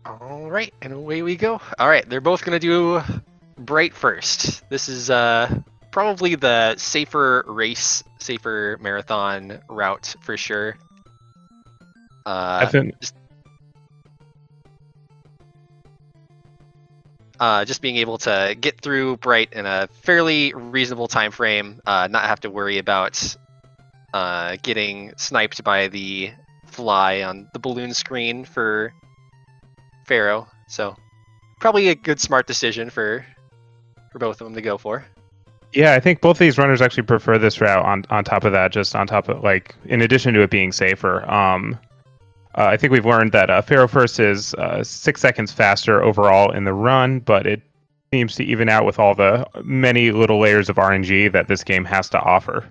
All right, and away we go. All right, they're both gonna do Bright first. This is probably the safer race, safer marathon route for sure. I think Just being able to get through Bright in a fairly reasonable time frame, not have to worry about getting sniped by the fly on the balloon screen for Pharaoh. So probably a good smart decision for both of them to go for. Yeah, I think both of these runners actually prefer this route on top of that, just on top of, like, in addition to it being safer. I think we've learned that Pharaoh First is 6 seconds faster overall in the run, but it seems to even out with all the many little layers of RNG that this game has to offer.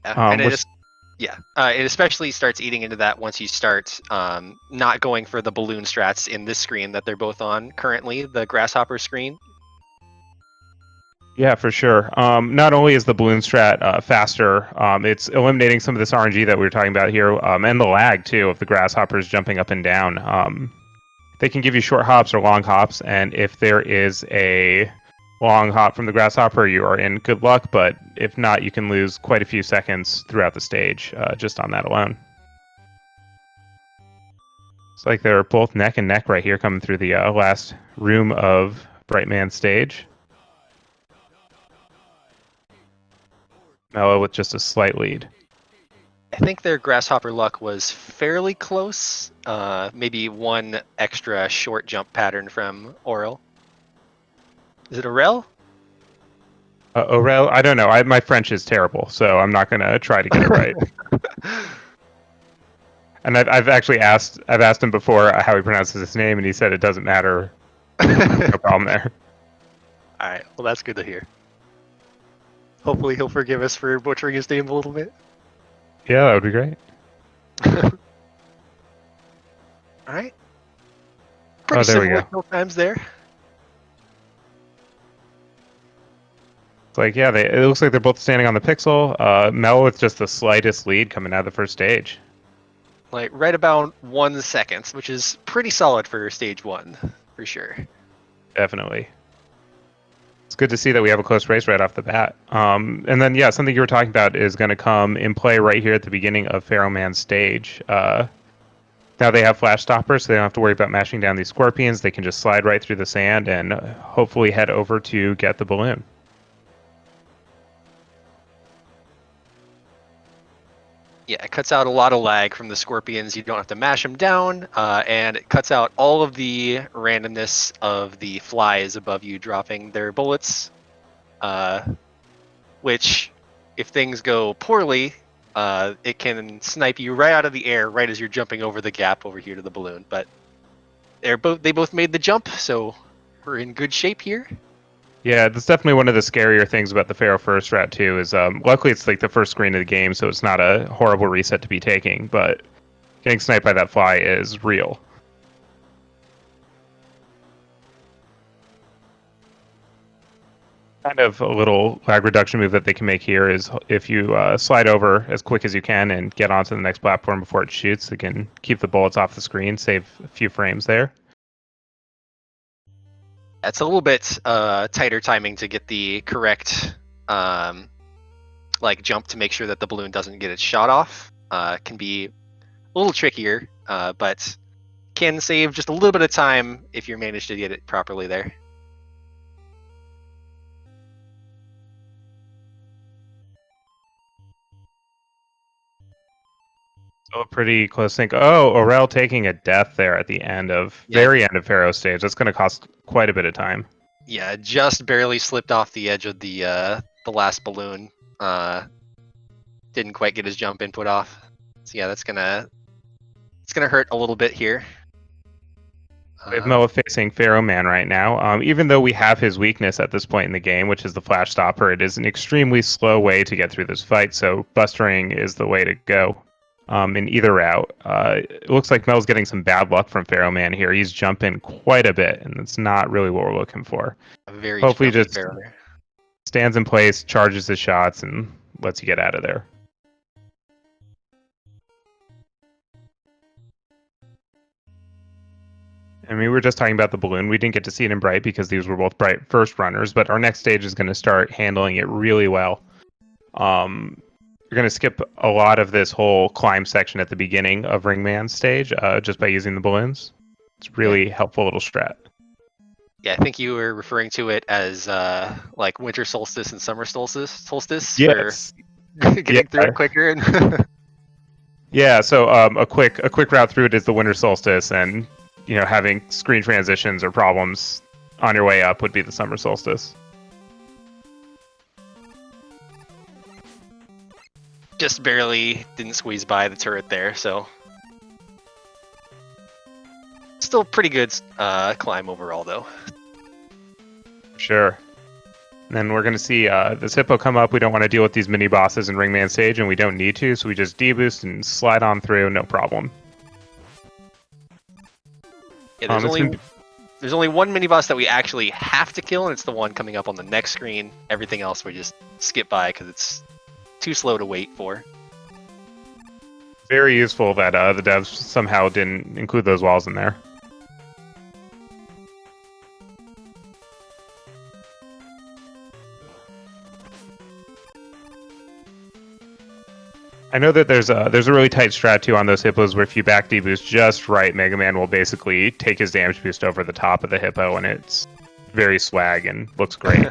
And Which it especially starts eating into that once you start not going for the balloon strats in this screen that they're both on currently, the grasshopper screen. Yeah, for sure. Not only is the balloon strat faster, it's eliminating some of this RNG that we were talking about here, and the lag too of the grasshoppers jumping up and down. They can give you short hops or long hops, and if there is a long hop from the grasshopper, you are in good luck. But if not, you can lose quite a few seconds throughout the stage just on that alone. It's like they're both neck and neck right here, coming through the last room of Brightman's stage. Mello with just a slight lead. I think their grasshopper luck was fairly close. Maybe one extra short jump pattern from Aurel. Is it Aurel? Aurel, I don't know. My French is terrible, so I'm not gonna try to get it right. And I've asked him before how he pronounces his name, and he said it doesn't matter. No problem there. All right, well that's good to hear. Hopefully he'll forgive us for butchering his name a little bit. Yeah, that would be great. All right. Pretty there we similar go. kill times there. It's like, yeah, it looks like they're both standing on the pixel. Mel with just the slightest lead coming out of the first stage. Like right about 1 second, which is pretty solid for stage 1, for sure. Definitely. It's good to see that we have a close race right off the bat. And then, yeah, something you were talking about is going to come in play right here at the beginning of Pharaoh Man's stage. Now they have flash stoppers, so they don't have to worry about mashing down these scorpions. They can just slide right through the sand and hopefully head over to get the balloon. Yeah, it cuts out a lot of lag from the scorpions. You don't have to mash them down, and it cuts out all of the randomness of the flies above you dropping their bullets, which, if things go poorly, it can snipe you right out of the air right as you're jumping over the gap over here to the balloon. But they both made the jump, so we're in good shape here. Yeah, that's definitely one of the scarier things about the Pharaoh First strat too. Is luckily it's like the first screen of the game, so it's not a horrible reset to be taking. But getting sniped by that fly is real. Kind of a little lag reduction move that they can make here is if you slide over as quick as you can and get onto the next platform before it shoots, they can keep the bullets off the screen, save a few frames there. It's a little bit tighter timing to get the correct like jump to make sure that the balloon doesn't get its shot off. Can be a little trickier, but can save just a little bit of time if you manage to get it properly there. So a pretty close thing. Oh, Aurel taking a death there at the end of very end of Pharaoh stage. That's going to cost quite a bit of time. Yeah, just barely slipped off the edge of the last balloon. Didn't quite get his jump input off. So yeah, it's gonna hurt a little bit here. We have Mello facing Pharaoh Man right now. Even though we have his weakness at this point in the game, which is the flash stopper, it is an extremely slow way to get through this fight. So bustering is the way to go. In either route. It looks like Mel's getting some bad luck from Pharaoh Man here. He's jumping quite a bit, and it's not really what we're looking for. Hopefully just stands in place, charges his shots, and lets you get out of there. I mean, we were just talking about the balloon. We didn't get to see it in Bright because these were both Bright first runners, but our next stage is going to start handling it really well. We're going to skip a lot of this whole climb section at the beginning of Ringman's stage just by using the balloons. It's really helpful little strat. Yeah, I think you were referring to it as like winter solstice and summer solstice Yes. for getting through it quicker. And yeah, so a quick route through it is the winter solstice, and having screen transitions or problems on your way up would be the summer solstice. Just barely didn't squeeze by the turret there, so still pretty good climb overall though. Sure. And then we're going to see this hippo come up. We don't want to deal with these mini bosses in Ringman stage, and we don't need to, so we just deboost and slide on through, no problem. Yeah, there's only one mini boss that we actually have to kill, and it's the one coming up on the next screen. Everything else we just skip by because it's too slow to wait for. Very useful that the devs somehow didn't include those walls in there. I know that there's a really tight strat too on those hippos where if you back deboost just right, Mega Man will basically take his damage boost over the top of the hippo, and it's very swag and looks great.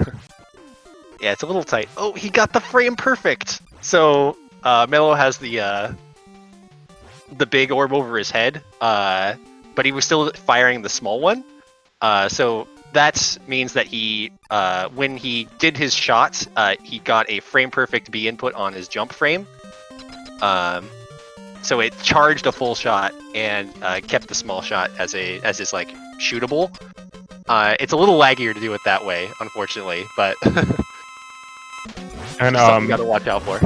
Yeah, it's a little tight. Oh, he got the frame perfect. So Mello has the big orb over his head, but he was still firing the small one. So that means that he, when he did his shot, he got a frame perfect B input on his jump frame. So it charged a full shot and kept the small shot as his like shootable. It's a little laggier to do it that way, unfortunately, but and something you gotta watch out for.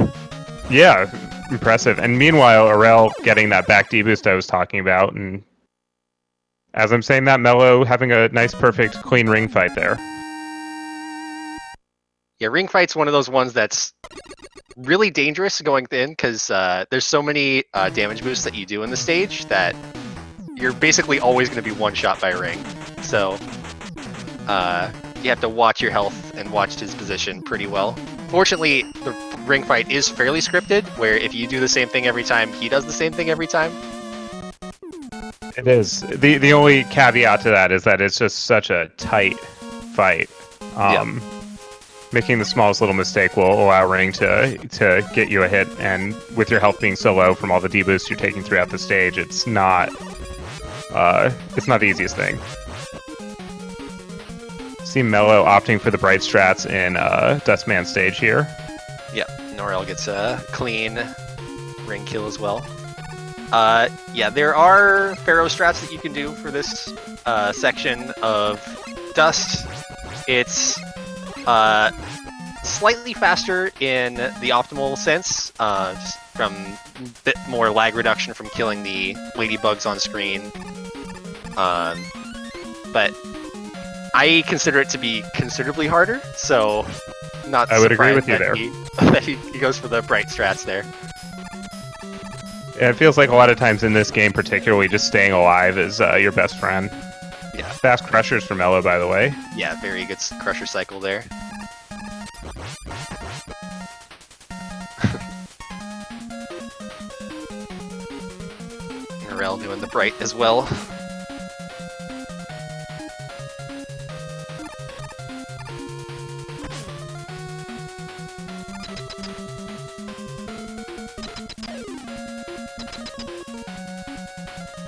Yeah, impressive. And meanwhile, Aurel getting that back deboost I was talking about, and as I'm saying that, Mello having a nice, perfect, clean ring fight there. Yeah, ring fight's one of those ones that's really dangerous going in because there's so many damage boosts that you do in the stage that you're basically always going to be one shot by ring. So you have to watch your health and watch his position pretty well. Fortunately, the ring fight is fairly scripted, where if you do the same thing every time, he does the same thing every time. It is. The only caveat to that is that it's just such a tight fight. Making the smallest little mistake will allow Ring to get you a hit, and with your health being so low from all the deboosts you're taking throughout the stage, it's not the easiest thing. See Mello opting for the bright strats in Dustman stage here. Yep, Norel gets a clean ring kill as well. Yeah, there are Pharaoh strats that you can do for this section of Dust. It's slightly faster in the optimal sense, just from a bit more lag reduction from killing the ladybugs on screen. But I consider it to be considerably harder, so not I would agree with you there. That he goes for the bright strats there. Yeah, it feels like a lot of times in this game, particularly, just staying alive is your best friend. Yeah. Fast crushers for Mello, by the way. Yeah, very good crusher cycle there. Aurel doing the bright as well.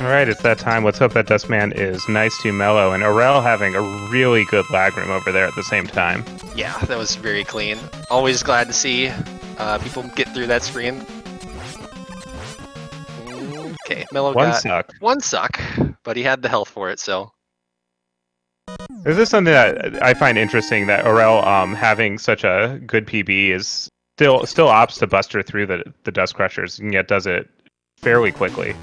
Alright, it's that time. Let's hope that Dustman is nice to Mello, and Aurel having a really good lag room over there at the same time. Yeah, that was very clean. Always glad to see people get through that screen. Okay, Mello got one suck, but he had the health for it, so. This is something that I find interesting, that Aurel having such a good PB is still opts to buster through the Dust Crushers, and yet does it fairly quickly.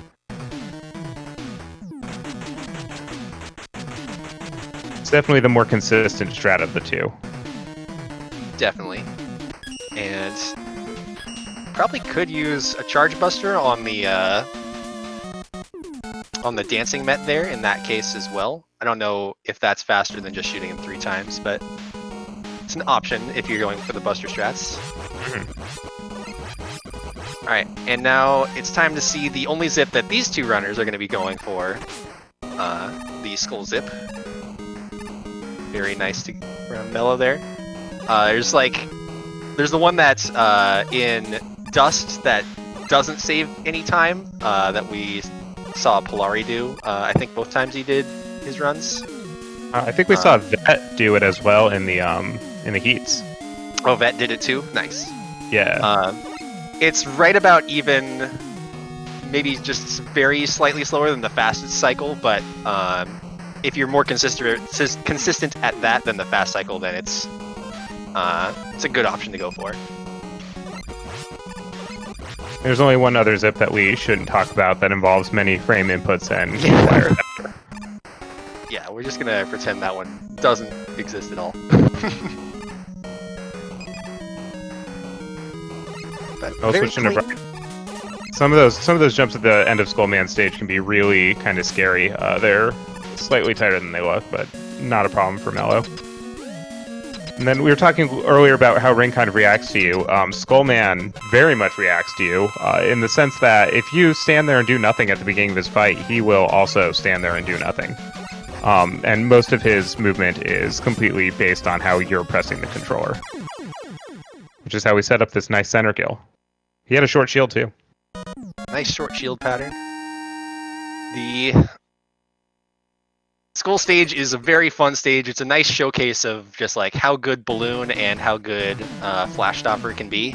It's definitely the more consistent strat of the two. Definitely. And probably could use a Charge Buster on the on the dancing met there in that case as well. I don't know if that's faster than just shooting him 3 times, but it's an option if you're going for the buster strats. Alright, and now it's time to see the only zip that these 2 runners are going to be going for. The skull zip. Very nice to from Mello there. There's the one that's in dust that doesn't save any time that we saw Polari do. I think both times he did his runs. I think we saw Vet do it as well in the heats. Oh, Vet did it too? Nice. Yeah. It's right about even, maybe just very slightly slower than the fastest cycle, but if you're more consistent at that than the fast cycle, then it's a good option to go for. There's only one other zip that we shouldn't talk about that involves many frame inputs and wire adapter. Yeah, we're just gonna pretend that one doesn't exist at all. But switching to right. Some of those jumps at the end of Skullman stage can be really kind of scary. They're slightly tighter than they look, but not a problem for Mello. And then we were talking earlier about how Ring kind of reacts to you. Skullman very much reacts to you in the sense that if you stand there and do nothing at the beginning of his fight, he will also stand there and do nothing. And most of his movement is completely based on how you're pressing the controller, which is how we set up this nice center kill. He had a short shield too. Nice short shield pattern. The Skull stage is a very fun stage. It's a nice showcase of just like how good Balloon and how good Flash Stopper can be.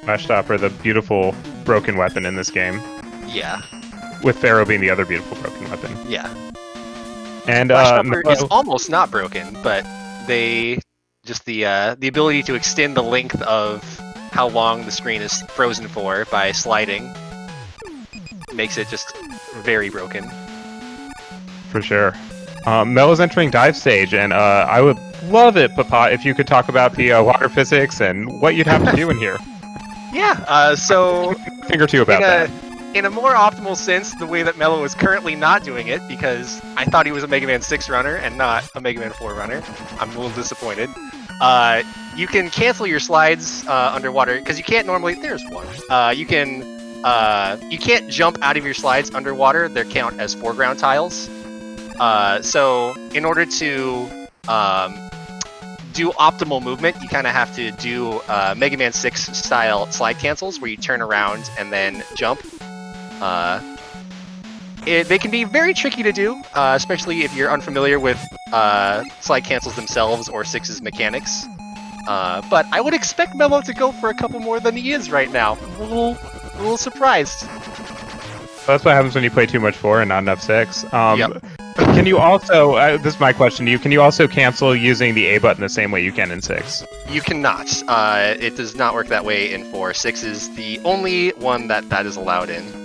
Flash Stopper, the beautiful broken weapon in this game. Yeah. With Pharaoh being the other beautiful broken weapon. Yeah. And Flash Stopper is almost not broken, but they just the ability to extend the length of how long the screen is frozen for by sliding makes it just very broken. For sure. Mello's entering dive stage, and I would love it, Papa, if you could talk about the water physics and what you'd have to do in here. Yeah, so A thing or two about that. In a more optimal sense, the way that Mello is currently not doing it, because I thought he was a Mega Man 6 runner and not a Mega Man 4 runner. I'm a little disappointed. You can cancel your slides underwater, because you can't normally... There's one. You can't jump out of your slides underwater. They count as foreground tiles. So in order to do optimal movement, you kind of have to do Mega Man 6 style slide cancels, where you turn around and then jump. They can be very tricky to do, especially if you're unfamiliar with slide cancels themselves or 6's mechanics. But I would expect Mello to go for a couple more than he is right now. I'm a little surprised. That's what happens when you play too much 4 and not enough 6. Yep. Can you also, this is my question to you, can you also cancel using the A button the same way you can in 6? You cannot. It does not work that way in 4. 6 is the only one that is allowed in.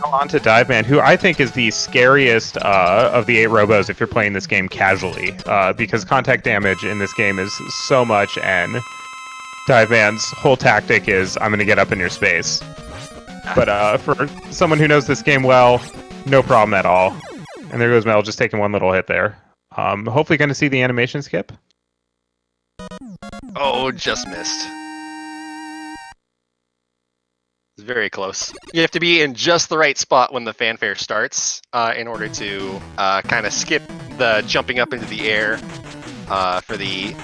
On to Dive Man, who I think is the scariest of the 8 robos if you're playing this game casually, because contact damage in this game is so much, and Dive Man's whole tactic is, I'm going to get up in your space. But for someone who knows this game well, no problem at all. And there goes Mel, just taking one little hit there. Hopefully going to see the animation skip. Oh, just missed. It's very close. You have to be in just the right spot when the fanfare starts in order to kind of skip the jumping up into the air for the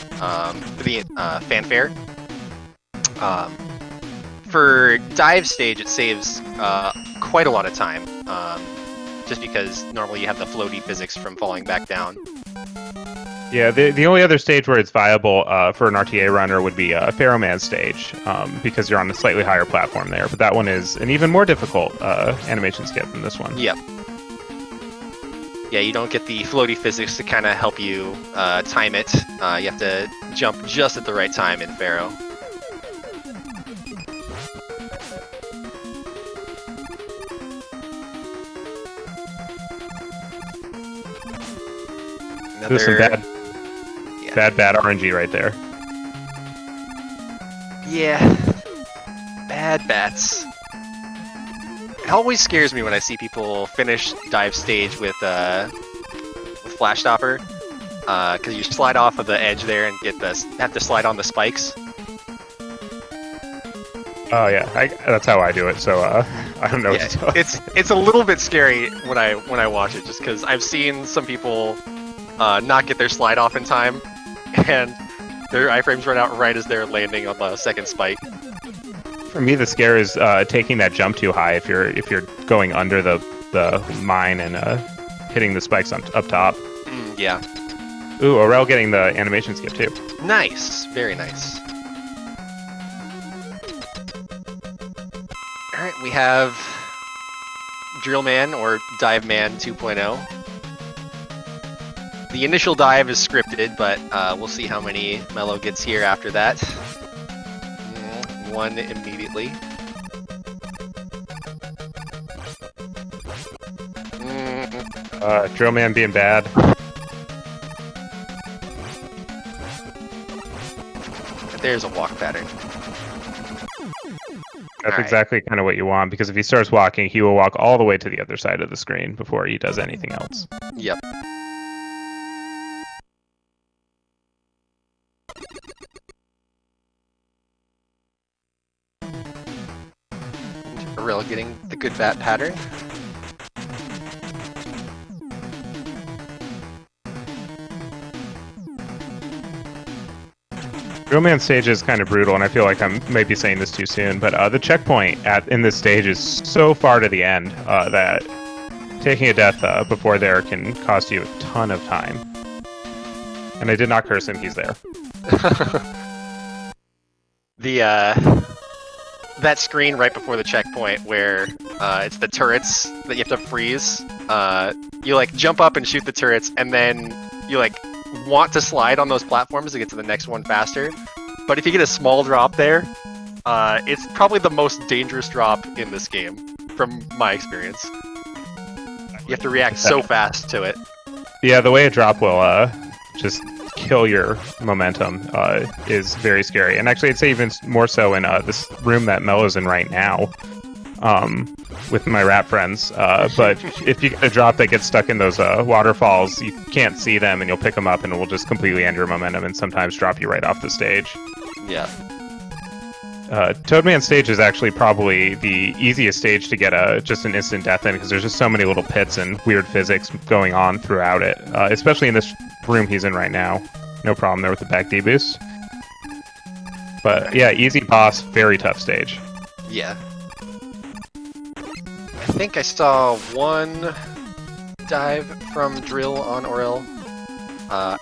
fanfare. For dive stage, it saves quite a lot of time, just because normally you have the floaty physics from falling back down. Yeah, the only other stage where it's viable for an RTA runner would be Pharaoh Man stage, because you're on a slightly higher platform there. But that one is an even more difficult animation skip than this one. Yep. Yeah, you don't get the floaty physics to kind of help you time it. You have to jump just at the right time in Pharaoh. There's some bad bad RNG right there. Yeah. Bad bats. It always scares me when I see people finish dive stage with Flash Stopper, because you slide off of the edge there and have to slide on the spikes. Oh yeah, that's how I do it. So I don't know. Yeah, it's a little bit scary when I watch it, just because I've seen some people not get their slide off in time, and their iframes run out right as they're landing on the second spike. For me, the scare is taking that jump too high. If you're going under the mine and hitting the spikes up top. Yeah. Ooh, Aurel getting the animation skip too. Nice, very nice. All right, we have Drill Man or Dive Man 2.0. The initial dive is scripted, but we'll see how many Mello gets here after that. One immediately. Drill Man being bad. There's a walk pattern. That's exactly kind of what you want, because if he starts walking, he will walk all the way to the other side of the screen before he does anything else. Yep. Aurel getting the good bat pattern. Drill Man stage is kind of brutal, and I feel like I'm maybe saying this too soon, but the checkpoint in this stage is so far to the end that taking a death before there can cost you a ton of time. And I did not curse him, he's there. That screen right before the checkpoint where it's the turrets that you have to freeze. You like jump up and shoot the turrets, and then you like want to slide on those platforms to get to the next one faster. But if you get a small drop there, it's probably the most dangerous drop in this game, from my experience. You have to react so fast to it. Yeah, the way a drop will just kill your momentum is very scary. And actually, I'd say even more so in this room that Mello's in right now, with my rap friends. But if you get a drop that gets stuck in those waterfalls, you can't see them, and you'll pick them up, and it will just completely end your momentum and sometimes drop you right off the stage. Yeah. Toadman stage is actually probably the easiest stage to get just an instant death in, because there's just so many little pits and weird physics going on throughout it, especially in this room he's in right now. No problem there with the back deboost. But yeah, easy boss, very tough stage. Yeah. I think I saw one dive from Drill on Aurel.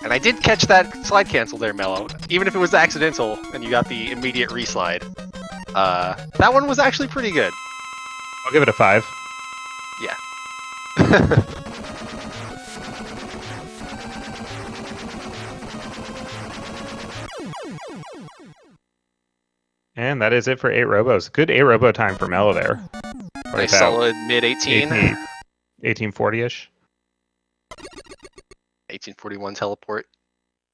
And I did catch that slide cancel there, Mello. Even if it was accidental and you got the immediate reslide. That one was actually pretty good. I'll give it a 5. Yeah. And that is it for 8 robos. Good 8 robo time for Mello there. Nice solid mid-18. 1840-ish. 1841 teleport.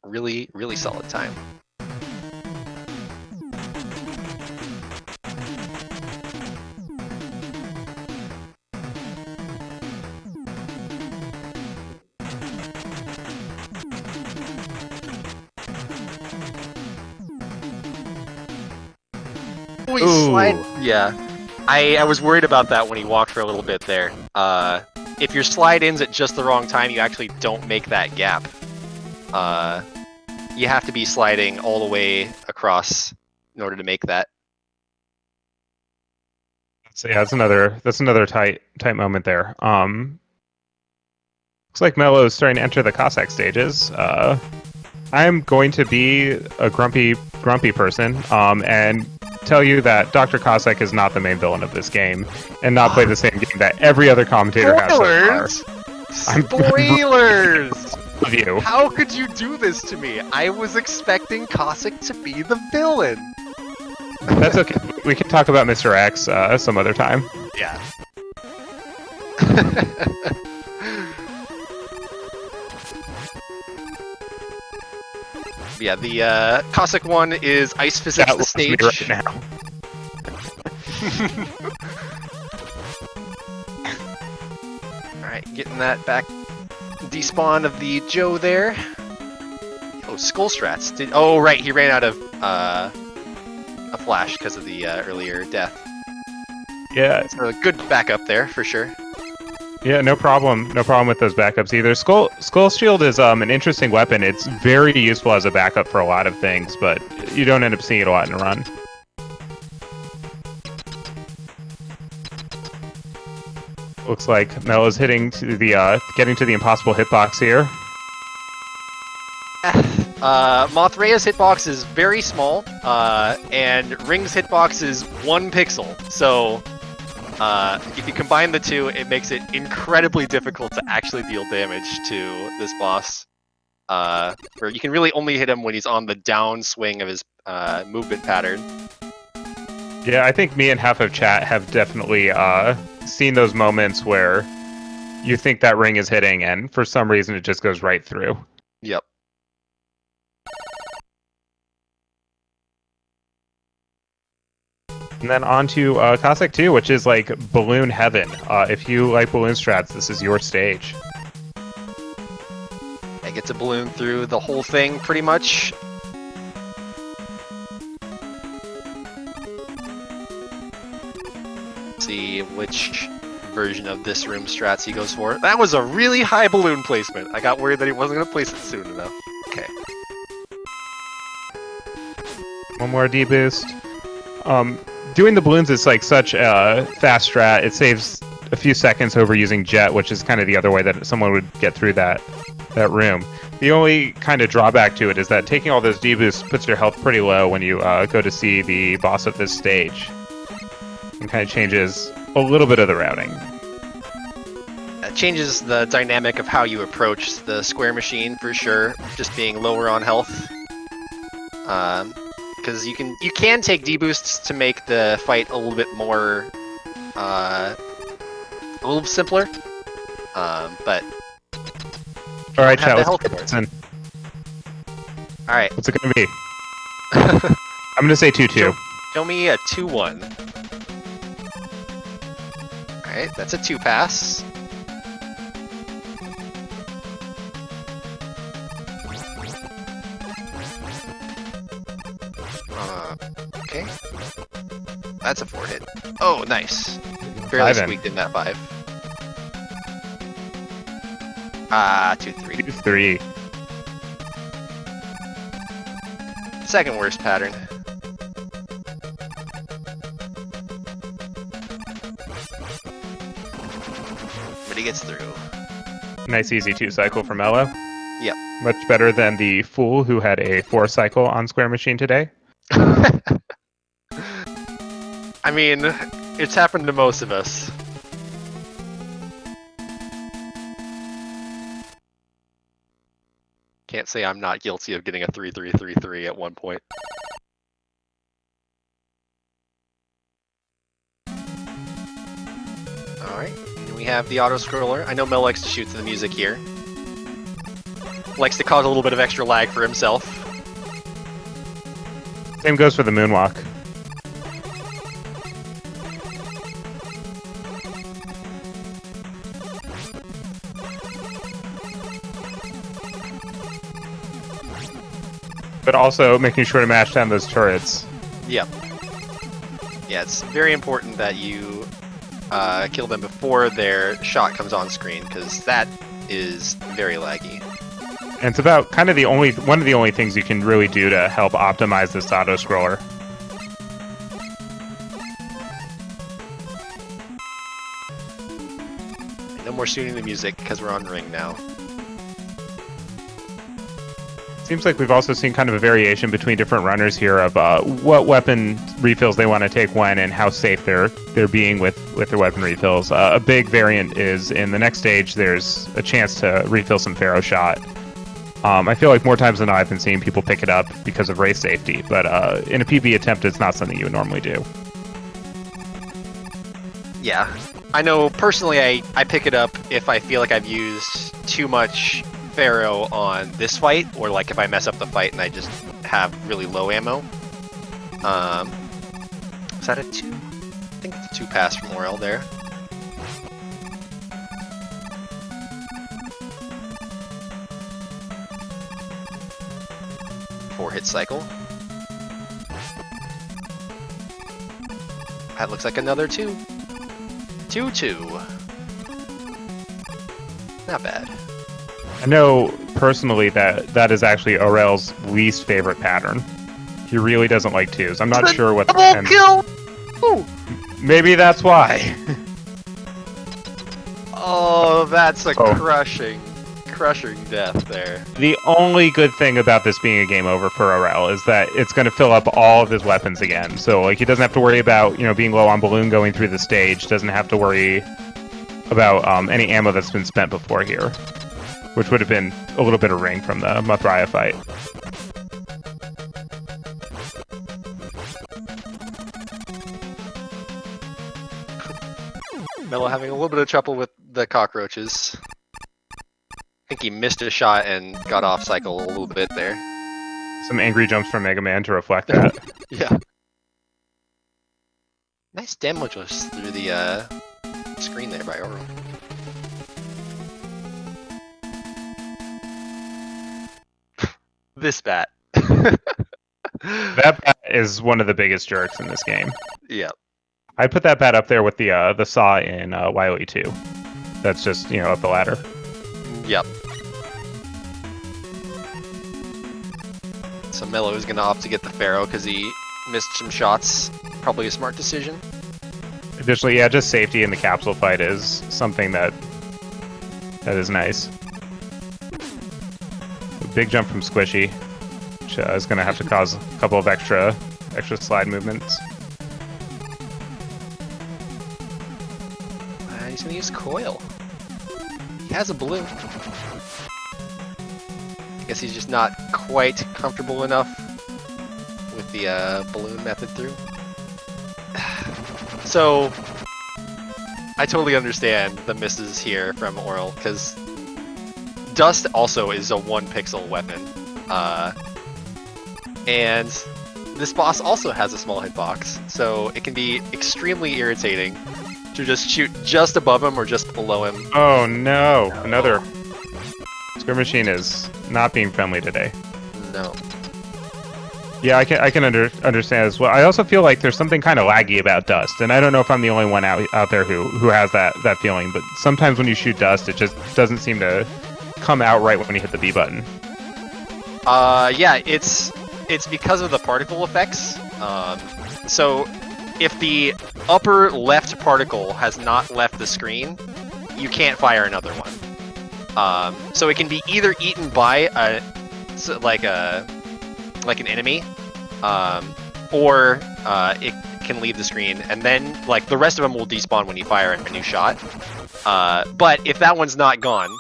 Really, really solid time. Yeah, I was worried about that when he walked for a little bit there. If your slide ends at just the wrong time, you actually don't make that gap. You have to be sliding all the way across in order to make that. So yeah, that's another tight moment there. Looks like Mello is starting to enter the Cossack stages. I'm going to be a grumpy person and tell you that Dr. Cossack is not the main villain of this game, and not play the same game that every other commentator has so far. Spoilers! Of you. How could you do this to me? I was expecting Cossack to be the villain. That's okay. We can talk about Mr. X some other time. Yeah. Yeah, the Cossack one is ice physics That the loves me stage. right now. Alright, getting that back. Despawn of the Joe there. Oh, Skull Strats. Oh, right, he ran out of a flash because of the earlier death. Yeah, So a good backup there, for sure. yeah, no problem. No problem with those backups either. Skull Shield is an interesting weapon. It's very useful as a backup for a lot of things, but you don't end up seeing it a lot in a run. Looks like Mello's hitting to the getting to the impossible hitbox here. Mothraya's hitbox is very small, and Ring's hitbox is 1 pixel. So, if you combine the two, it makes it incredibly difficult to actually deal damage to this boss. Where you can really only hit him when he's on the downswing of his movement pattern. Yeah, I think me and half of chat have definitely seen those moments where you think that Ring is hitting, and for some reason it just goes right through. Yep. And then on to Cossack 2, which is like balloon heaven. If you like balloon strats, this is your stage. I get to balloon through the whole thing, pretty much. See which version of this room strats he goes for. That was a really high balloon placement. I got worried that he wasn't going to place it soon enough. Okay. One more D-boost. Doing the balloons is like such a fast strat. It saves a few seconds over using jet, which is kind of the other way that someone would get through that room. The only kind of drawback to it is that taking all those D-boosts puts your health pretty low when you go to see the boss of this stage. And kind of changes a little bit of the routing. It changes the dynamic of how you approach the square machine for sure, just being lower on health. Because you can take deboosts to make the fight a little bit more a little simpler. But all right, chat. the health Let's in. All right. What's it gonna be? I'm gonna say 2-2. Show me a 2-1. All right, that's a 2 pass. Okay. That's a 4 hit. Oh, nice. Barely squeaked in that 5. 2-3. 2-3. Second worst pattern. But he gets through. Nice easy 2 cycle for Mello. Yep. Much better than the fool who had a 4 cycle on Square Machine today. I mean, it's happened to most of us. Can't say I'm not guilty of getting a 3-3-3-3 at one point. Alright, and we have the auto-scroller. I know Mel likes to shoot to the music here. Likes to cause a little bit of extra lag for himself. Same goes for the moonwalk. But also making sure to mash down those turrets. Yep. Yeah, it's very important that you kill them before their shot comes on screen, because that is very laggy. And it's about kind of one of the only things you can really do to help optimize this auto scroller. No more shooting the music because we're on ring now. Seems like we've also seen kind of a variation between different runners here of what weapon refills they want to take when and how safe they're being with their weapon refills. A big variant is in the next stage there's a chance to refill some Pharaoh Shot. I feel like more times than not I've been seeing people pick it up because of race safety, but in a PB attempt it's not something you would normally do. Yeah. I know personally I pick it up if I feel like I've used too much Pharaoh on this fight, or like if I mess up the fight and I just have really low ammo. Is that a 2? I think it's a 2 pass from Aurel there. Hit cycle. That looks like another 2. 2-2. Not bad. I know personally that is actually Aurel's least favorite pattern. He really doesn't like 2s. I'm not sure what. Double kill. Ooh. Maybe that's why. Oh, that's a crushing death there. The only good thing about this being a game over for Aurel is that it's going to fill up all of his weapons again. So like he doesn't have to worry about being low on balloon going through the stage. Doesn't have to worry about any ammo that's been spent before here, which would have been a little bit of ring from the Mathraya fight. Mello having a little bit of trouble with the cockroaches. I think he missed a shot and got off cycle a little bit there. Some angry jumps from Mega Man to reflect that. Yeah. Nice damage was through the screen there by Aurel. This bat. That bat is one of the biggest jerks in this game. Yeah. I'd put that bat up there with the saw in Wily 2. That's just, up the ladder. Yep. So Mello is going to opt to get the Pharaoh because he missed some shots. Probably a smart decision. Additionally, yeah, just safety in the capsule fight is something that is nice. A big jump from Squishy, which is going to have to cause a couple of extra slide movements. He's going to use Coil. He has a balloon. I guess he's just not quite comfortable enough with the balloon method through. So, I totally understand the misses here from Aurel, because Dust also is a 1-pixel weapon. And this boss also has a small hitbox, so it can be extremely irritating to just shoot just above him or just below him. Oh no! Another Square Machine is not being friendly today. No. Yeah, I can understand as well. I also feel like there's something kind of laggy about Dust, and I don't know if I'm the only one out there who has that feeling. But sometimes when you shoot Dust, it just doesn't seem to come out right when you hit the B button. Yeah, it's because of the particle effects. So if the upper left particle has not left the screen, you can't fire another one. So it can be either eaten by like an enemy, or it can leave the screen, and then like the rest of them will despawn when you fire a new shot. But if that one's not gone,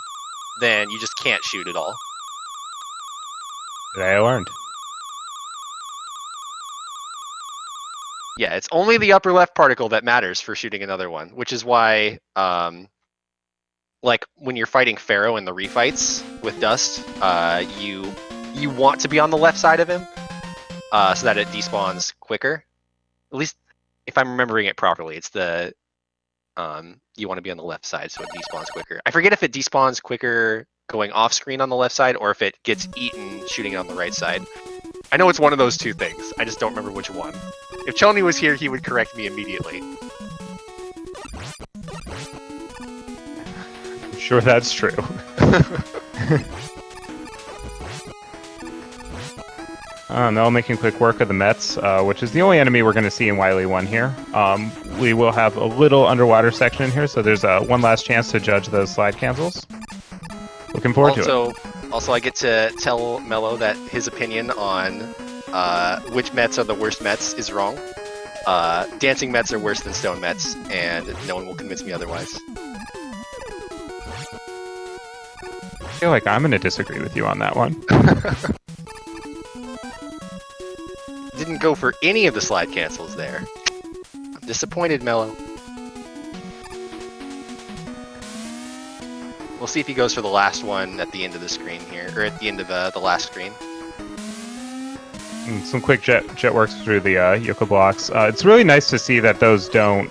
then you just can't shoot at all. Today I learned. Yeah, it's only the upper left particle that matters for shooting another one, which is why, like when you're fighting Pharaoh in the refights with Dust, you want to be on the left side of him, so that it despawns quicker. At least, if I'm remembering it properly, it's the you want to be on the left side so it despawns quicker. I forget if it despawns quicker going off screen on the left side or if it gets eaten shooting it on the right side. I know it's one of those two things. I just don't remember which one. If Choni was here, he would correct me immediately. I'm sure that's true. Mel making quick work of the Mets, which is the only enemy we're going to see in Wily 1 here. We will have a little underwater section here, so there's one last chance to judge those slide cancels. Looking forward to it. Also, I get to tell Mello that his opinion on which Mets are the worst Mets is wrong. Dancing Mets are worse than Stone Mets, and no one will convince me otherwise. I feel like I'm going to disagree with you on that one. Didn't go for any of the slide cancels there. I'm disappointed, Mello. We'll see if he goes for the last one at the end of the screen here, or at the end of the last screen. And some quick jet works through the Yoko blocks. It's really nice to see that those don't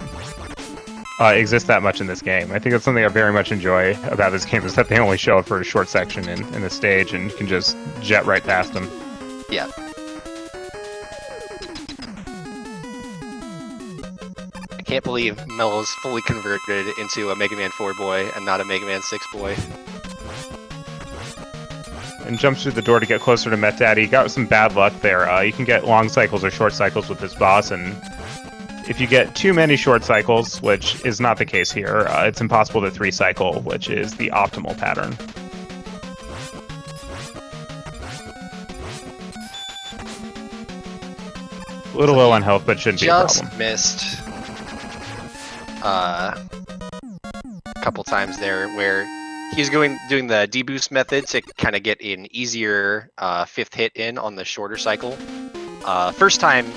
exist that much in this game. I think that's something I very much enjoy about this game, is that they only show up for a short section in the stage, and you can just jet right past them. Yeah. I can't believe Mello's fully converted into a Mega Man 4 boy and not a Mega Man 6 boy. And jumps through the door to get closer to Met Daddy. Got some bad luck there. You can get long cycles or short cycles with this boss, and if you get too many short cycles, which is not the case here, it's impossible to 3-cycle, which is the optimal pattern. A little low on health, but shouldn't be a problem. Just missed a couple times there where he's doing the deboost method to kind of get an easier 5th hit in on the shorter cycle. First time,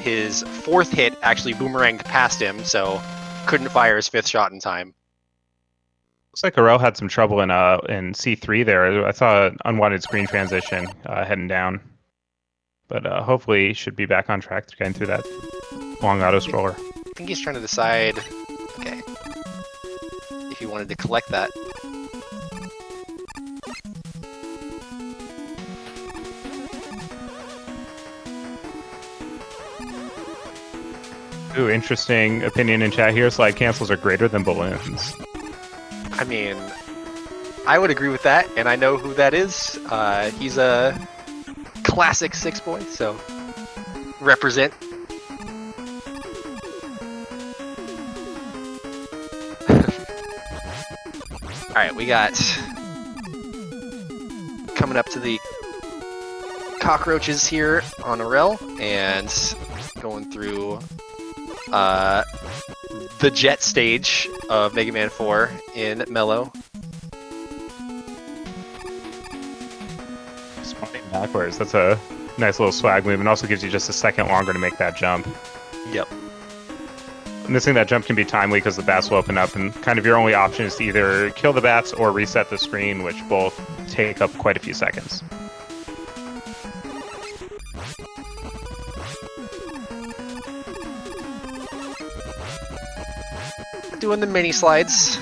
his 4th hit actually boomeranged past him, so couldn't fire his 5th shot in time. Looks like Aurel had some trouble in C3 there. I saw an unwanted screen transition heading down. But hopefully he should be back on track getting through that long auto-scroller. I think he's trying to decide, okay, if he wanted to collect that. Ooh, interesting opinion in chat here. Slide cancels are greater than balloons. I mean, I would agree with that, and I know who that is. He's a classic 6 boy, so represent. Alright, we got coming up to the cockroaches here on Aurel, and going through the jet stage of Mega Man 4 in Mello. Spawning backwards, that's a nice little swag move, and also gives you just a second longer to make that jump. Yep. Missing that jump can be timely because the bats will open up, and kind of your only option is to either kill the bats or reset the screen, which both take up quite a few seconds. Doing the mini slides,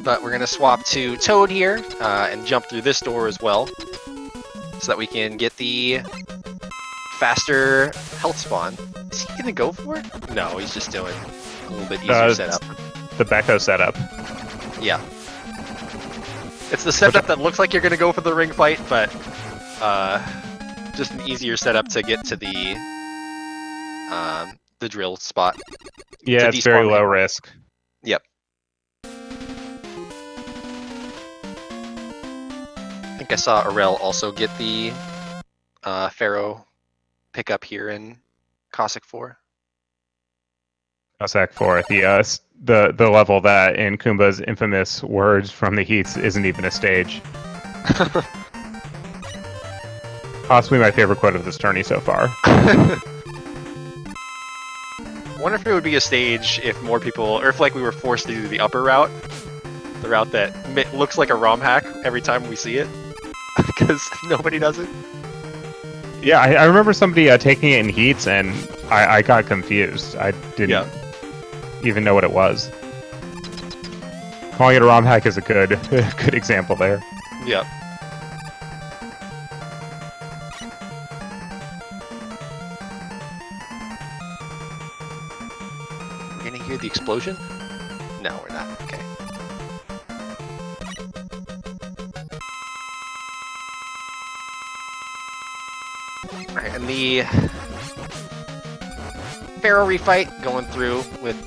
but we're gonna swap to Toad here and jump through this door as well, so that we can get the faster health spawn. Is he gonna go for it? No, he's just doing a little bit easier setup. The Becco setup. Yeah. It's the setup that looks like you're gonna go for the ring fight, but just an easier setup to get to the drill spot. Yeah, it's very low risk. Yep. I think I saw Aurel also get the Pharaoh pickup here in Cossack 4. Cossack 4, the level that, in Kumba's infamous words from the Heats, isn't even a stage. Possibly my favorite quote of this tourney so far. I wonder if it would be a stage if more people, or if like we were forced to do the upper route, the route that looks like a ROM hack every time we see it, because nobody does it. Yeah, I remember somebody taking it in Heats, and I got confused. I didn't even know what it was. Calling it a ROM hack is a good example there. Yep. We're gonna hear the explosion? No, we're not. Okay. Alright, and the Pharaoh refight going through with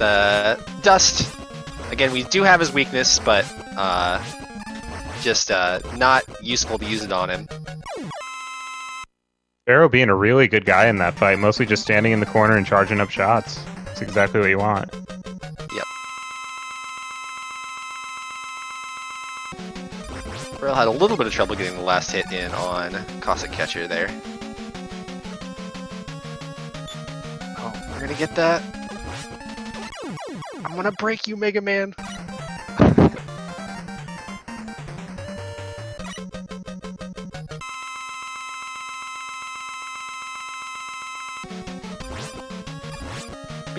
Dust. Again, we do have his weakness, but just not useful to use it on him. Pharaoh being a really good guy in that fight, mostly just standing in the corner and charging up shots. That's exactly what you want. Yep. Aurel had a little bit of trouble getting the last hit in on Cossack Catcher there. Oh, we're gonna get that. I'm gonna break you, Mega Man.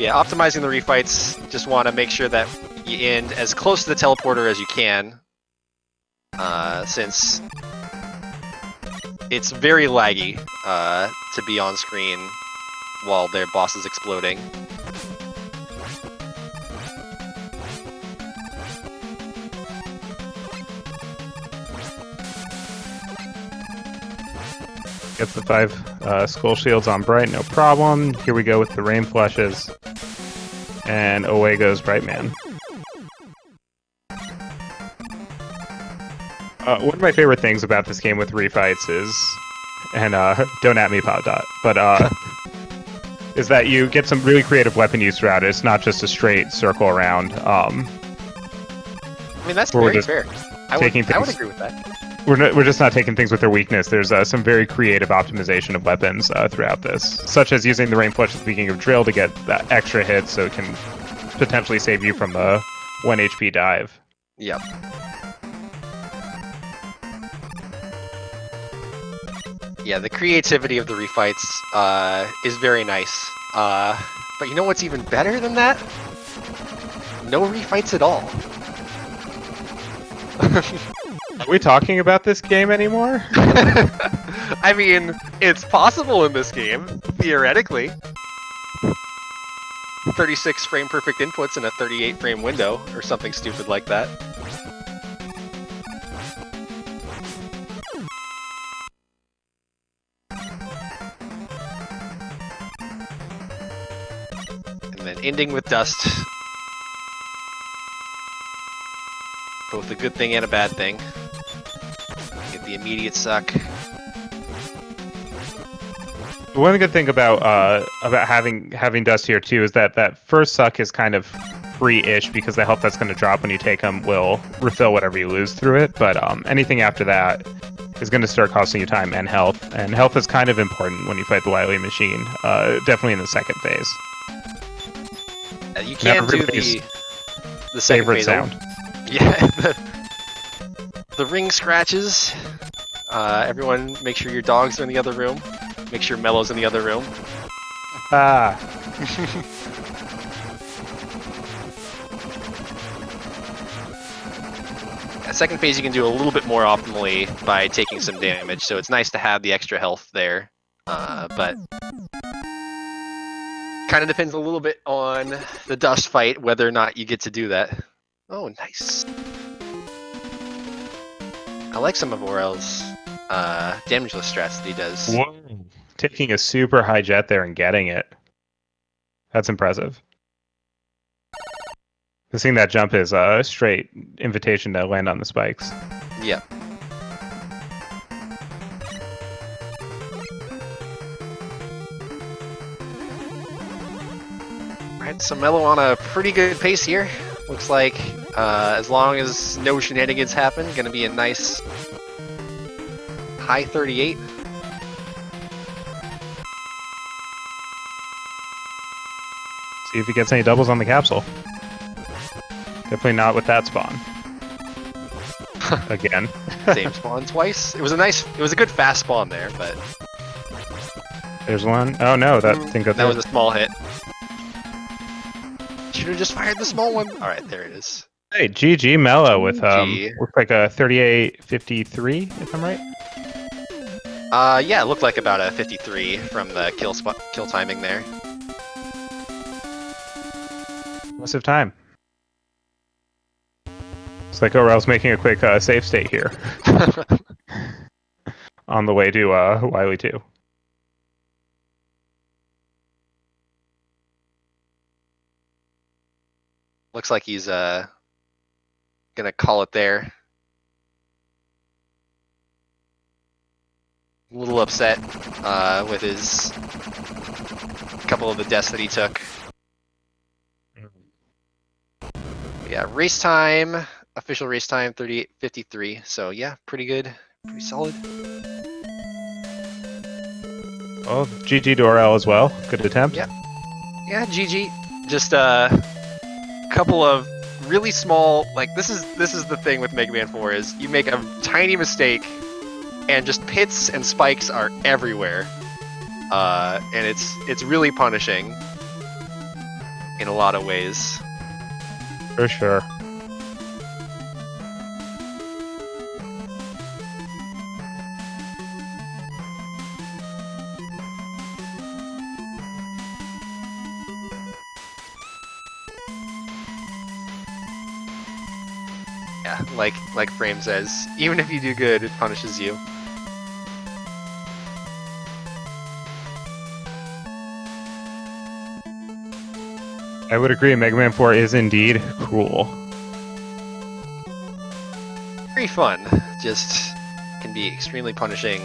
Yeah, optimizing the refights. Just want to make sure that you end as close to the teleporter as you can, since it's very laggy to be on screen while their boss is exploding. Gets the 5 skull shields on Bright, no problem. Here we go with the rain flushes. And away goes Brightman. One of my favorite things about this game with refights is, and don't at me, Pop Dot, but is that you get some really creative weapon use throughout it. It's not just a straight circle around. I mean, that's very fair. I would agree with that. We're just not taking things with their weakness. There's some very creative optimization of weapons throughout this, such as using the rain flush at the beginning of drill to get that extra hit, so it can potentially save you from the 1 HP dive. Yep. Yeah, the creativity of the refights is very nice. But you know what's even better than that? No refights at all. Are we talking about this game anymore? I mean, it's possible in this game, theoretically. 36 frame perfect inputs in a 38 frame window, or something stupid like that. And then ending with dust. Both a good thing and a bad thing. Get the immediate suck. One good thing about having dust here too is that first suck is kind of free-ish because the health that's going to drop when you take them will refill whatever you lose through it. But anything after that is going to start costing you time and health is kind of important when you fight the Wily Machine. Definitely in the second phase. You can't do the second favorite phase sound. Yeah, the ring scratches. Everyone, make sure your dogs are in the other room. Make sure Mello's in the other room. Ah. At second phase, you can do a little bit more optimally by taking some damage, so it's nice to have the extra health there. But kind of depends a little bit on the dust fight, whether or not you get to do that. Oh, nice. I like some of Aurel's damageless strats that he does. Whoa. Taking a super high jet there and getting it. That's impressive. Seeing that jump is a straight invitation to land on the spikes. Yep. Alright, so Mello on a pretty good pace here. Looks like as long as no shenanigans happen, gonna be a nice high 38. See if he gets any doubles on the capsule. Definitely not with that spawn. Again. Same spawn twice. It was a good fast spawn there, but there's one. Oh no, that didn't go through. That was a small hit. Should have just fired the small one. All right, there it is. Hey, GG Mello with looks like a 38-53, if I'm right. Yeah, it looked like about a 53 from the kill timing there. Impressive time. Looks like Aurel's making a quick save state here. On the way to Wily 2. Looks like he's gonna call it there. A little upset with his couple of the deaths that he took. Yeah, race time, official race time 38:53. So yeah, pretty good, pretty solid. Oh, GG to Aurel as well. Good attempt. Yeah, GG. Just a couple of really small, like this is the thing with Mega Man 4 is you make a tiny mistake and just pits and spikes are everywhere. And it's really punishing. in a lot of ways. For sure. Yeah, like Frame says, even if you do good, it punishes you. I would agree. Mega Man 4 is indeed cruel. Very fun, just can be extremely punishing.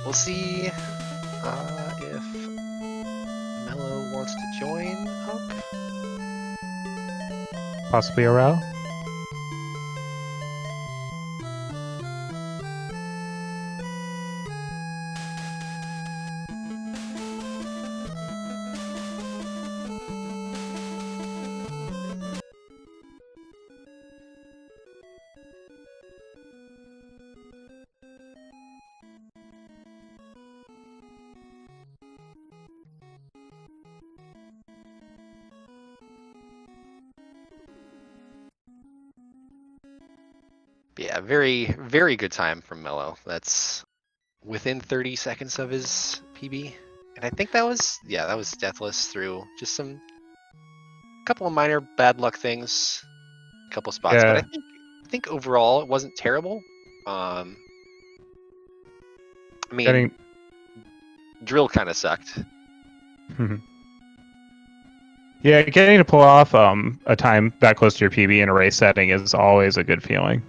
We'll see if Mello wants to join up. Possibly Aurel? Yeah, very, very good time from Mello. That's within 30 seconds of his PB. And I think that was deathless through just some couple of minor bad luck things, a couple spots, but Yeah. I think overall it wasn't terrible. I mean, Getting... drill kind of sucked. Yeah, getting to pull off a time that close to your PB in a race setting is always a good feeling.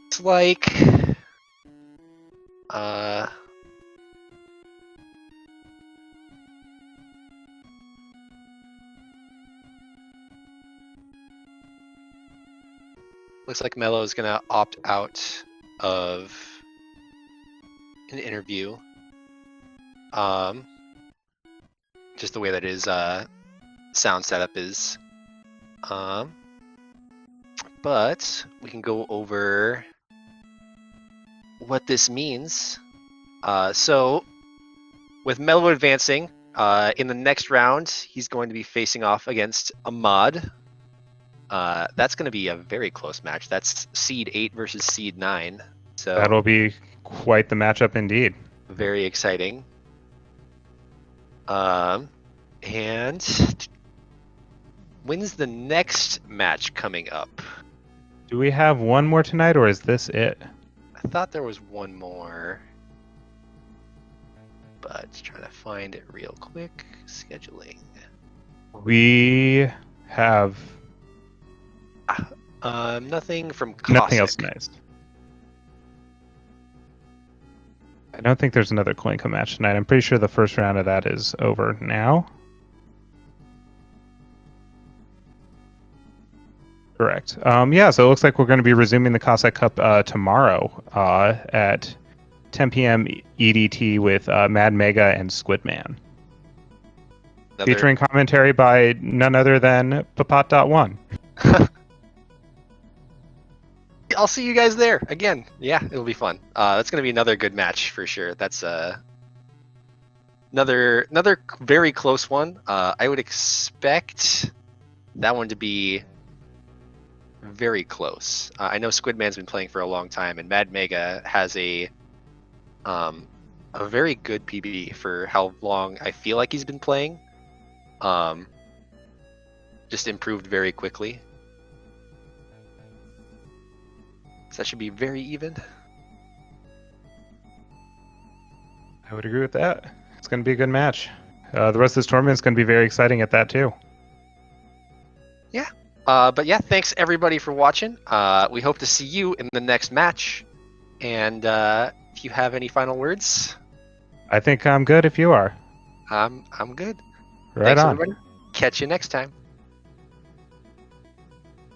It's like, looks like Mello is gonna opt out of an interview. Just the way that his sound setup is. But we can go over what this means. So with Mello advancing, in the next round, he's going to be facing off against Ahmad. That's going to be a very close match. That's Seed 8 versus Seed 9. So that'll be quite the matchup indeed. Very exciting. And when's the next match coming up? Do we have one more tonight, or is this it? I thought there was one more, but trying to find it real quick. Scheduling. We have nothing from Cossack. nothing else nice. I don't think there's another Coinka match tonight. I'm pretty sure the first round of that is over now. Correct. Yeah, so it looks like we're going to be resuming the Cossack Cup tomorrow at 10 p.m. EDT with Mad Mega and Squidman. Featuring commentary by none other than Papat.1. I'll see you guys there again. Yeah, it'll be fun. That's gonna be another good match for sure. That's another very close one. I would expect that one to be very close. I know Squidman's been playing for a long time, and Mad Mega has a very good PB for how long I feel like he's been playing. Just improved very quickly. So that should be very even. I would agree with that. It's going to be a good match. The rest of this tournament is going to be very exciting at that too. Yeah. But yeah, thanks everybody for watching. We hope to see you in the next match. And if you have any final words, I think I'm good if you are. I'm good. Right Thanks, on. everybody. Catch you next time.